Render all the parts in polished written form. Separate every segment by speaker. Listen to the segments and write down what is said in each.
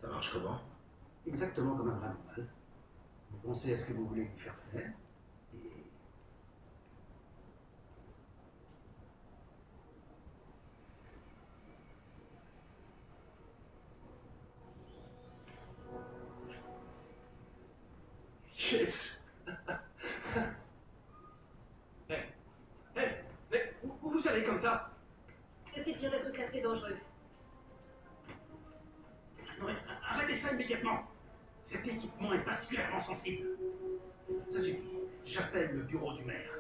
Speaker 1: Ça marche comment?
Speaker 2: Exactement comme un bras normal. Vous pensez à ce que vous voulez lui faire faire, et... Yes. Mais où vous allez comme ça?
Speaker 3: Ceci vient d'être classé dangereux.
Speaker 2: Non, arrêtez ça immédiatement. Cet équipement est particulièrement sensible. Ça suffit. J'appelle le bureau du maire.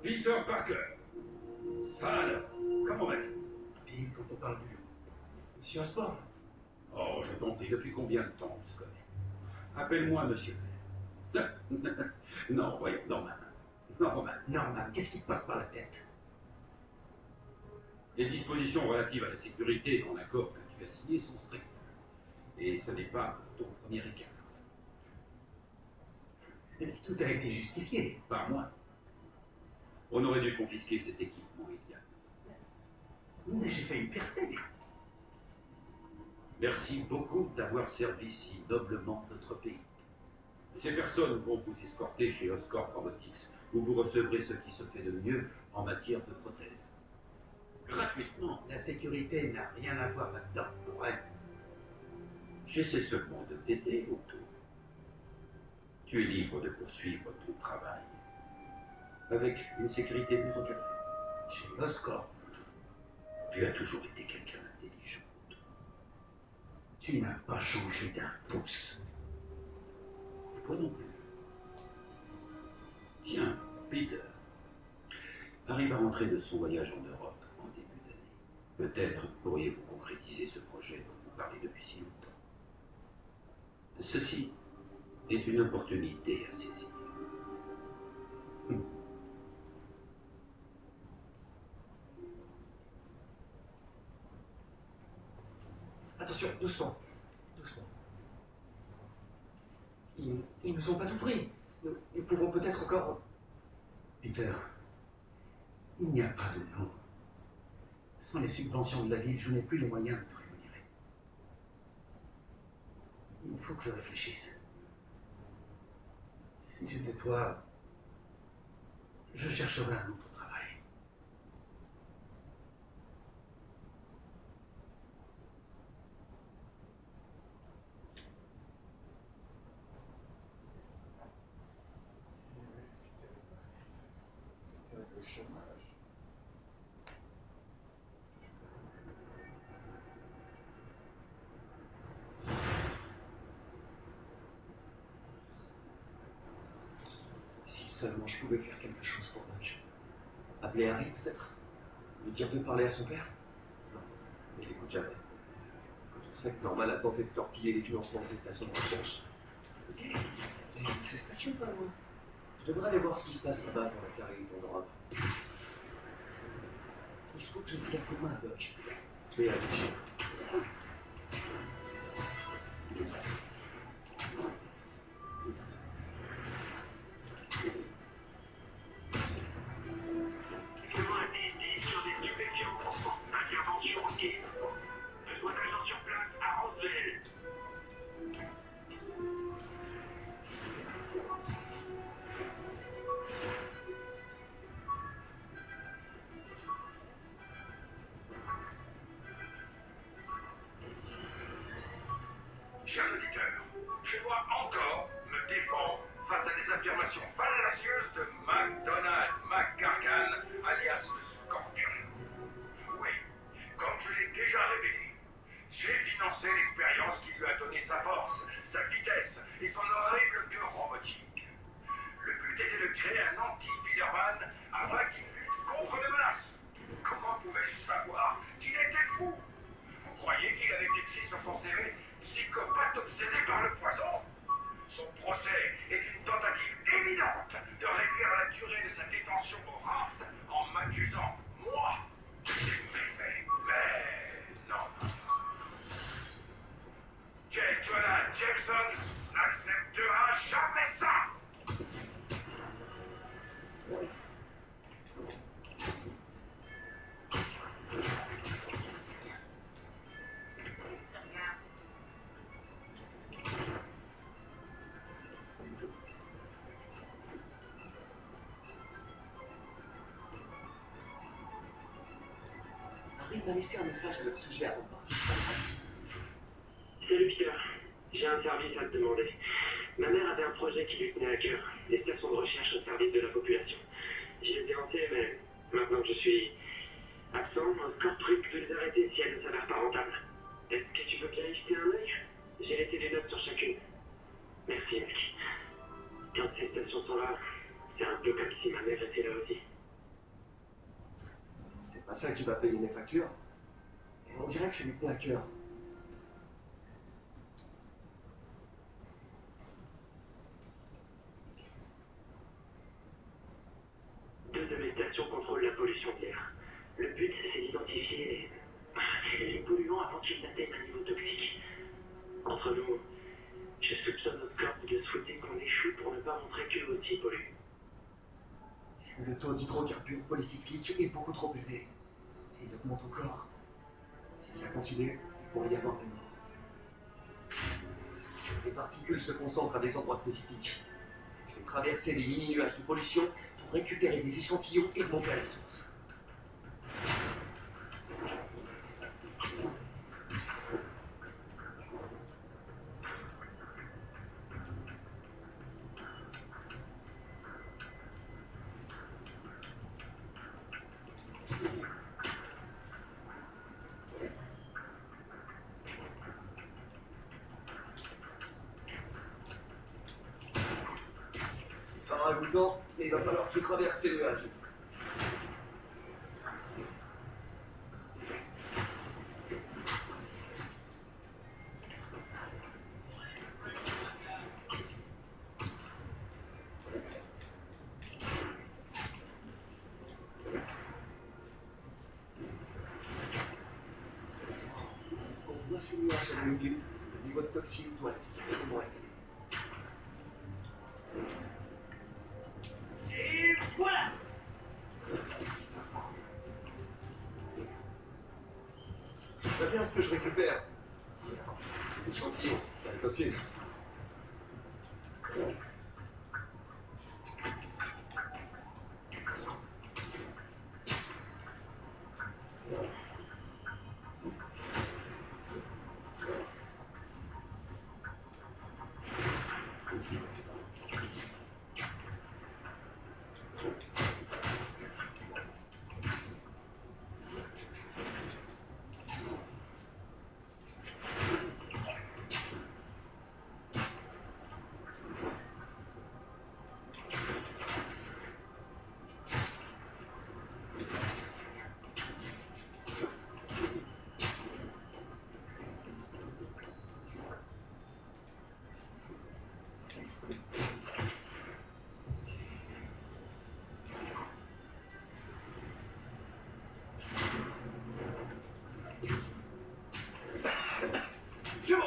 Speaker 1: Peter Parker. Ça alors, comment vas-tu?
Speaker 2: Pile quand on parle du bureau. Monsieur Osborn.
Speaker 1: Oh, je t'en prie, depuis combien de temps on se connaît? Appelle-moi Monsieur Vert. Non, voyons, Norman.
Speaker 2: Norman, qu'est-ce qui te passe par la tête?
Speaker 1: Les dispositions relatives à la sécurité dans l'accord que tu as signé sont strictes. Et ce n'est pas ton premier écart.
Speaker 2: Tout a été justifié.
Speaker 1: Par moi. On aurait dû confisquer cet équipement il y a.
Speaker 2: Mais j'ai fait une percée.
Speaker 1: Merci beaucoup d'avoir servi si noblement notre pays. Ces personnes vont vous escorter chez Oscorp Robotics, où vous recevrez ce qui se fait de mieux en matière de prothèses. Gratuitement.
Speaker 2: La sécurité n'a rien à voir là-dedans, pour elle.
Speaker 1: J'essaie seulement de t'aider autour. Tu es libre de poursuivre ton travail. Avec une sécurité plus encadrée.
Speaker 2: Chez Oscorp,
Speaker 1: Tu as toujours été quelqu'un d'intelligent.
Speaker 2: tu n'as pas changé d'un pouce.
Speaker 1: Toi non plus. Tiens, Peter arrive à rentrer de son voyage en Europe en début d'année. Peut-être pourriez-vous concrétiser ce projet dont vous parlez depuis si longtemps. Ceci est une opportunité à saisir.
Speaker 4: Attention, doucement. Doucement. Ils nous ont pas tout pris. Nous pouvons peut-être encore...
Speaker 2: Peter, il n'y a pas de non. Sans les subventions de la ville, je n'ai plus les moyens de te rémunérer. Il faut que je réfléchisse. Si j'étais toi, je chercherais un autre travail.
Speaker 5: Le chômage.
Speaker 4: Si seulement je pouvais faire quelque chose pour Doc. Appeler Harry, peut-être? Lui dire de parler à son père? Non, il l'écoute jamais. Quand on sait que Norman a tenté de torpiller les financements de ces stations de recherche. Ok, il y a ces stations pas loin. Je devrais aller voir ce qui se passe là-bas dans la carrière en Europe. Il faut que je file un coup de main à Doc. Je vais y réfléchir.
Speaker 6: Sur des stupéfiants. Intervention active. Besoin d'agents sur place à Roswell. Chers auditeurs, je dois encore me défendre face à des affirmations fallacieuses de MacDonald McGargan, alias le Scorpion. Oui, comme je l'ai déjà révélé, j'ai financé l'expérience qui lui a donné sa force, sa vitesse et son horrible cœur robotique. Le but était de créer un anti-Spider-Man afin qu'il lutte contre les menaces. Comment pouvais-je savoir qu'il était fou? Vous croyez qu'il avait écrit sur son CV psychopathe obsédé par le poison? Son procès est une tentative évidente de réduire la durée de sa détention au raft en m'accusant, moi, de ses méfaits. Mais non. J. Jonah Jameson n'acceptera jamais ça.
Speaker 4: pourriez pas laisser un message à leur sujet avant de partir?
Speaker 5: Salut Peter, j'ai un service à te demander. Ma mère avait un projet qui lui tenait à cœur, des stations de recherche au service de la population. J'y étais entier, mais maintenant que je suis absent, encore truc de les arrêter si elles ne s'avèrent pas rentables. Est-ce que tu veux bien y jeter un œil? J'ai laissé des notes sur chacune. Merci mec. Quand ces stations sont là, c'est un peu comme si ma mère était là aussi.
Speaker 4: C'est pas ça qui va payer mes factures. Et on dirait que ça lui tenait à cœur.
Speaker 5: Deux de mes stations contrôlent la pollution de l'air. Le but, c'est d'identifier les polluants avant qu'ils n'atteignent un niveau toxique. Entre nous, je soupçonne Oscorp de souhaiter qu'on échoue pour ne pas montrer qu'eux aussi polluent.
Speaker 4: Le taux d'hydrocarbures polycycliques est beaucoup trop élevé. Et il augmente encore. Si ça continue, il pourrait y avoir des morts. Les particules se concentrent à des endroits spécifiques. Je vais traverser les mini-nuages de pollution pour récupérer des échantillons et remonter à la source. Un bout de temps, mais il va falloir que je traverse ces nuages. Quand on voit ces nuages à l'œil nu, le niveau de toxine doit être certainement élevé.
Speaker 2: Et voilà!
Speaker 4: C'est bien ce que je récupère. Échantillon, la toxine. C'est bon.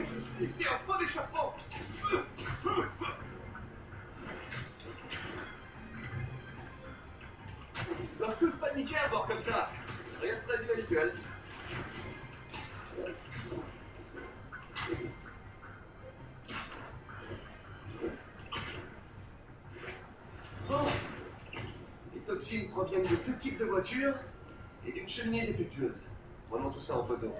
Speaker 4: Je suis fait un point d'échappement. Ils doivent tous paniquer à bord comme ça. Rien de très inhabituel. Bon. Les toxines proviennent de deux types de voitures et d'une cheminée défectueuse. Prenons tout ça en photo.